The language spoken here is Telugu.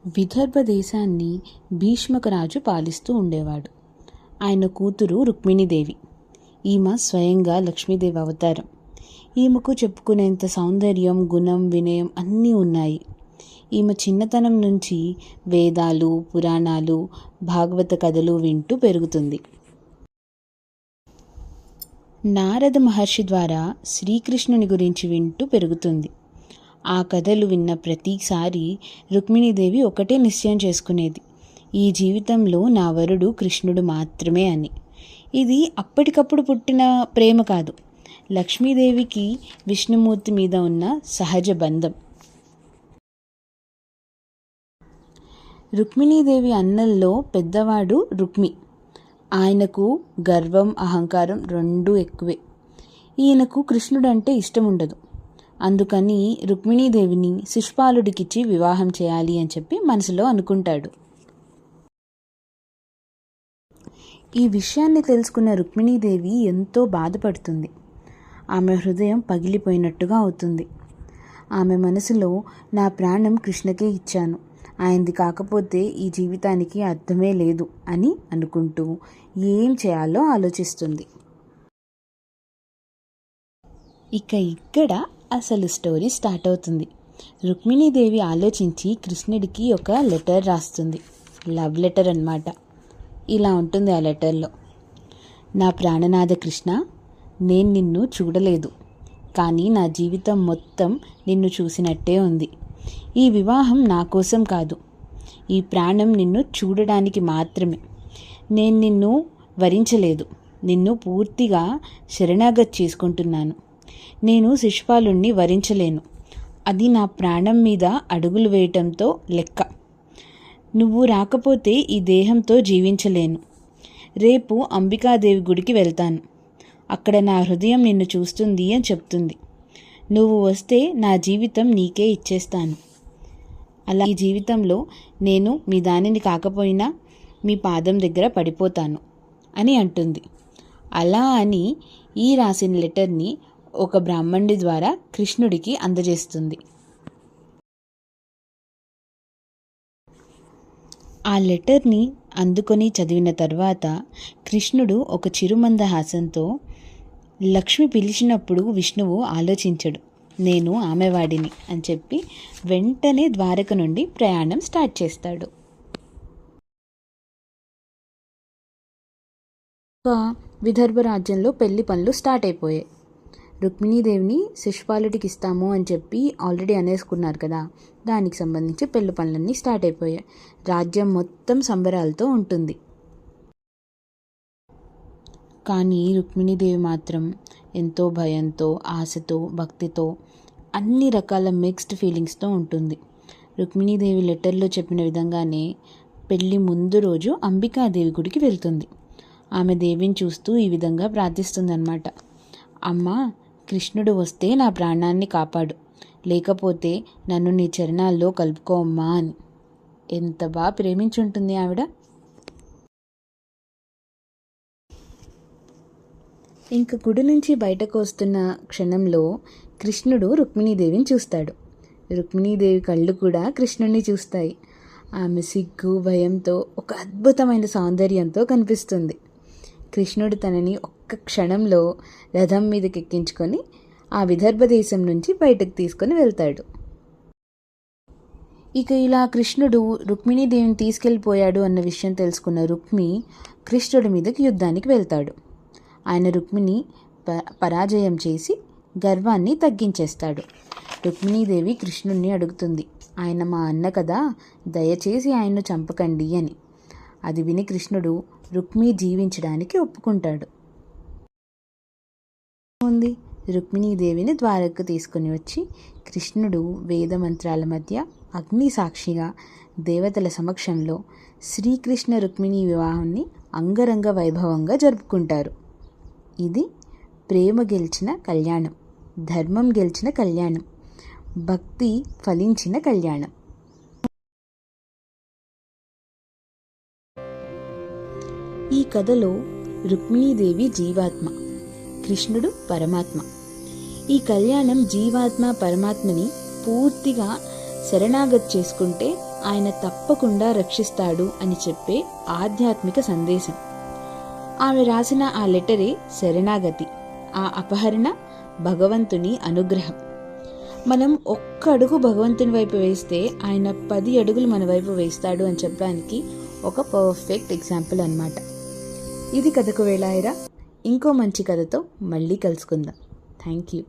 విదర్భ దేశాన్ని భీష్మకరాజు పాలిస్తూ ఉండేవాడు. ఆయన కూతురు రుక్మిణీదేవి. ఈమె స్వయంగా లక్ష్మీదేవి అవతారం. ఈమెకు చెప్పుకునేంత సౌందర్యం, గుణం, వినయం అన్నీ ఉన్నాయి. ఈమె చిన్నతనం నుంచి వేదాలు, పురాణాలు, భాగవత కథలు వింటూ పెరుగుతుంది. నారద మహర్షి ద్వారా శ్రీకృష్ణుని గురించి వింటూ పెరుగుతుంది. ఆ కథలు విన్న ప్రతిసారి రుక్మిణీదేవి ఒకటే నిశ్చయం చేసుకునేది, ఈ జీవితంలో నా వరుడు కృష్ణుడు మాత్రమే అని. ఇది అప్పటికప్పుడు పుట్టిన ప్రేమ కాదు, లక్ష్మీదేవికి విష్ణుమూర్తి మీద ఉన్న సహజ బంధం. రుక్మిణీదేవి అన్నల్లో పెద్దవాడు రుక్మి. ఆయనకు గర్వం, అహంకారం రెండూ ఎక్కువే. ఈయనకు కృష్ణుడు అంటే ఇష్టం ఉండదు. అందుకని రుక్మిణీదేవిని శిశుపాలుడికిచ్చి వివాహం చేయాలి అని చెప్పి మనసులో అనుకుంటాడు. ఈ విషయాన్ని తెలుసుకున్న రుక్మిణీదేవి ఎంతో బాధపడుతుంది. ఆమె హృదయం పగిలిపోయినట్టుగా అవుతుంది. ఆమె మనసులో, నా ప్రాణం కృష్ణకే ఇచ్చాను, ఆయనది కాకపోతే ఈ జీవితానికి అర్థమే లేదు అని అనుకుంటూ ఏం చేయాలో ఆలోచిస్తుంది. ఇక్కడ అసలు స్టోరీ స్టార్ట్ అవుతుంది. రుక్మిణీదేవి ఆలోచించి కృష్ణుడికి ఒక లెటర్ రాస్తుంది. లవ్ లెటర్ అన్నమాట. ఇలా ఉంటుంది ఆ లెటర్లో: నా ప్రాణనాథ కృష్ణ, నేను నిన్ను చూడలేదు, కానీ నా జీవితం మొత్తం నిన్ను చూసినట్టే ఉంది. ఈ వివాహం నా కోసం కాదు, ఈ ప్రాణం నిన్ను చూడడానికి మాత్రమే. నేను నిన్ను వరించలేదు, నిన్ను పూర్తిగా శరణాగతి చేసుకుంటున్నాను. నేను శిశుపాలుణ్ణి వరించలేను, అది నా ప్రాణం మీద అడుగులు వేయటంతో లెక్క. నువ్వు రాకపోతే ఈ దేహంతో జీవించలేను. రేపు అంబికాదేవి గుడికి వెళ్తాను, అక్కడ నా హృదయం నిన్ను చూస్తుంది అని చెప్తుంది. నువ్వు వస్తే నా జీవితం నీకే ఇచ్చేస్తాను. అలా ఈ జీవితంలో నేను మీ దానిని కాకపోయినా మీ పాదం దగ్గర పడిపోతాను అని అంటుంది. అలా అని ఈ రాసిన లెటర్ని ఒక బ్రాహ్మణుడి ద్వారా కృష్ణుడికి అందజేస్తుంది. ఆ లెటర్ని అందుకొని చదివిన తర్వాత కృష్ణుడు ఒక చిరుమందహాసంతో, లక్ష్మి పిలిచినప్పుడు విష్ణువు ఆలోచించడు, నేను ఆమెవాడిని అని చెప్పి వెంటనే ద్వారక నుండి ప్రయాణం స్టార్ట్ చేస్తాడు. విదర్భ రాజ్యంలో పెళ్లి పనులు స్టార్ట్ అయిపోయాయి. రుక్మిణీదేవిని శిశుపాలుడికి ఇస్తాము అని చెప్పి ఆల్రెడీ అనేసుకున్నారు కదా, దానికి సంబంధించి పెళ్లి పనులన్నీ స్టార్ట్ అయిపోయాయి. రాజ్యం మొత్తం సంబరాలతో ఉంటుంది. కానీ రుక్మిణీదేవి మాత్రం ఎంతో భయంతో, ఆశతో, భక్తితో, అన్ని రకాల మిక్స్డ్ ఫీలింగ్స్తో ఉంటుంది. రుక్మిణీదేవి లెటర్లో చెప్పిన విధంగానే పెళ్లి ముందు రోజు అంబికాదేవి గుడికి వెళ్తుంది. ఆమె దేవిని చూస్తూ ఈ విధంగా ప్రార్థిస్తుందన్నమాట: అమ్మా, కృష్ణుడు వస్తే నా ప్రాణాన్ని కాపాడు, లేకపోతే నన్ను నీ చరణాల్లో కలుపుకోమ్మా అని. ఎంత బాగా ప్రేమించుంటుంది ఆవిడ. ఇంక గుడి నుంచి బయటకు వస్తున్న క్షణంలో కృష్ణుడు రుక్మిణీదేవిని చూస్తాడు. రుక్మిణీదేవి కళ్ళు కూడా కృష్ణుడిని చూస్తాయి. ఆమె సిగ్గు, భయంతో, ఒక అద్భుతమైన సౌందర్యంతో కనిపిస్తుంది. కృష్ణుడు తనని ఒక్క క్షణంలో రథం మీదకి ఎక్కించుకొని ఆ విదర్భ దేశం నుంచి బయటకు తీసుకొని వెళ్తాడు. ఇక ఇలా కృష్ణుడు రుక్మిణీదేవిని తీసుకెళ్ళిపోయాడు అన్న విషయం తెలుసుకున్న రుక్మి కృష్ణుడి మీదకి యుద్ధానికి వెళ్తాడు. ఆయన రుక్మిణి పరాజయం చేసి గర్వాన్ని తగ్గించేస్తాడు. రుక్మిణీదేవి కృష్ణుడిని అడుగుతుంది, ఆయన మా అన్న కదా, దయచేసి ఆయన్ను చంపకండి అని. అది విని కృష్ణుడు రుక్మి జీవించడానికి ఒప్పుకుంటాడు. రుక్మిణీదేవిని ద్వారకకు తీసుకుని వచ్చి కృష్ణుడు వేద మంత్రాల మధ్య అగ్ని సాక్షిగా దేవతల సమక్షంలో శ్రీకృష్ణ రుక్మిణీ వివాహాన్ని అంగరంగ వైభవంగా జరుపుకుంటారు. ఇది ప్రేమ గెలిచిన కళ్యాణం, ధర్మం గెలిచిన కళ్యాణం, భక్తి ఫలించిన కళ్యాణం. ఈ కథలో రుక్మిణీదేవి జీవాత్మ, కృష్ణుడు పరమాత్మ. ఈ కళ్యాణం జీవాత్మ పరమాత్మని పూర్తిగా శరణాగతి చేసుకుంటే ఆయన తప్పకుండా రక్షిస్తాడు అని చెప్పే ఆధ్యాత్మిక సందేశం. ఆమె రాసిన ఆ లెటరే శరణాగతి, ఆ అపహరణ భగవంతుని అనుగ్రహం. మనం ఒక్క అడుగు భగవంతుని వైపు వేస్తే ఆయన 10 అడుగులు మన వైపు వేస్తాడు అని చెప్పడానికి ఒక పర్ఫెక్ట్ ఎగ్జాంపుల్ అన్నమాట. ఇది కథకు వేళాయిరా. ఇంకో మంచి కథతో మళ్ళీ కలుసుకుందాం. Thank you.